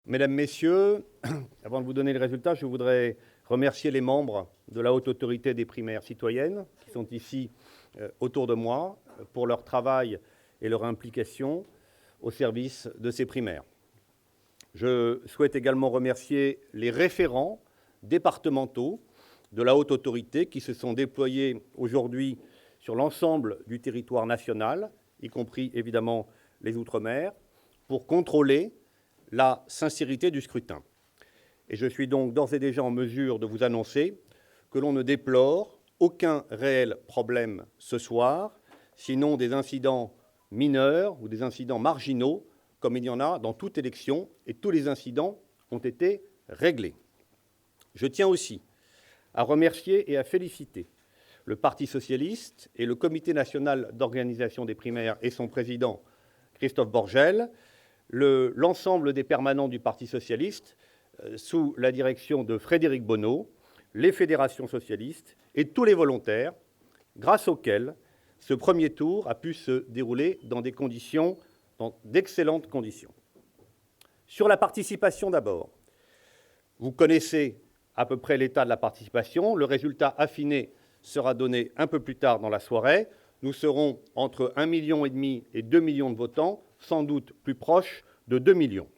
Mesdames, Messieurs, avant de vous donner le résultat, je voudrais remercier les membres de la Haute Autorité des primaires citoyennes qui sont ici autour de moi pour leur travail et leur implication au service de ces primaires. Je souhaite également remercier les référents départementaux de la Haute Autorité qui se sont déployés aujourd'hui sur l'ensemble du territoire national, y compris évidemment les Outre-mer, pour contrôler la sincérité du scrutin. Et je suis donc d'ores et déjà en mesure de vous annoncer que l'on ne déplore aucun réel problème ce soir, sinon des incidents mineurs ou des incidents marginaux, comme il y en a dans toute élection, et tous les incidents ont été réglés. Je tiens aussi à remercier et à féliciter le Parti socialiste et le Comité national d'organisation des primaires et son président, Christophe Borgel, l'ensemble des permanents du Parti socialiste, sous la direction de Frédéric Bonneau, les fédérations socialistes et tous les volontaires, grâce auxquels ce premier tour a pu se dérouler dans d'excellentes conditions. Sur la participation d'abord, vous connaissez à peu près l'état de la participation. Le résultat affiné sera donné un peu plus tard dans la soirée. Nous serons entre 1,5 million et 2 millions de votants, sans doute plus proche de 2 millions.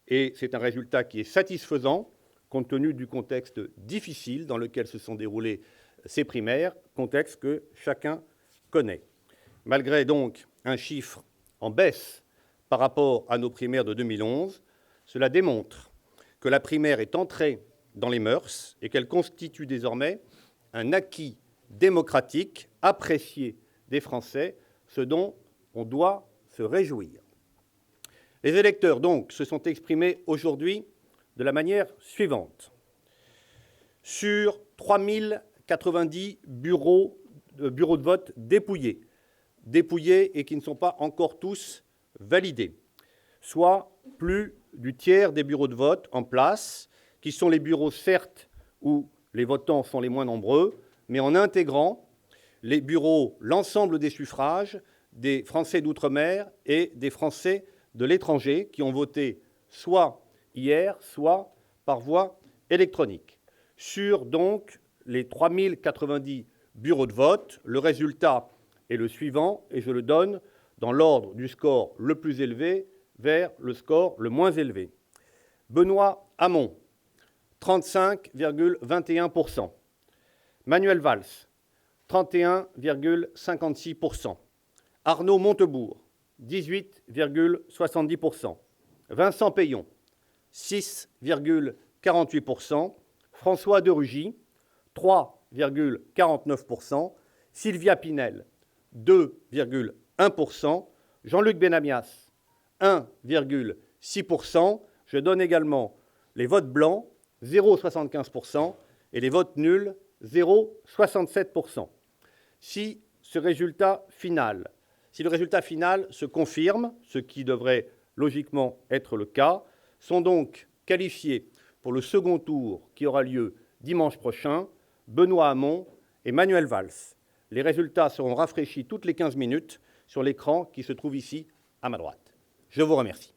Et c'est un résultat qui est satisfaisant, compte tenu du contexte difficile dans lequel se sont déroulées ces primaires, contexte que chacun connaît. Malgré donc un chiffre en baisse par rapport à nos primaires de 2011, cela démontre que la primaire est entrée dans les mœurs et qu'elle constitue désormais un acquis démocratique apprécié des Français, ce dont on doit se réjouir. Les électeurs, donc, se sont exprimés aujourd'hui de la manière suivante. Sur 3090 bureaux de vote dépouillés et qui ne sont pas encore tous validés, soit plus du tiers des bureaux de vote en place, qui sont les bureaux, certes, où les votants sont les moins nombreux, mais en intégrant les bureaux, l'ensemble des suffrages des Français d'outre-mer et des Français de l'étranger qui ont voté soit hier, soit par voie électronique. Sur donc les 3090 bureaux de vote, le résultat est le suivant, et je le donne dans l'ordre du score le plus élevé vers le score le moins élevé. Benoît Hamon, 35,21%. Manuel Valls, 31,56%. Arnaud Montebourg, 18,70%. Vincent Peillon, 6,48%. François de Rugy, 3,49%. Sylvia Pinel, 2,1%. Jean-Luc Benamias, 1,6%. Je donne également les votes blancs, 0,75%, et les votes nuls, 0,67%. Si le résultat final se confirme, ce qui devrait logiquement être le cas, sont donc qualifiés pour le second tour qui aura lieu dimanche prochain, Benoît Hamon et Manuel Valls. Les résultats seront rafraîchis toutes les 15 minutes sur l'écran qui se trouve ici à ma droite. Je vous remercie.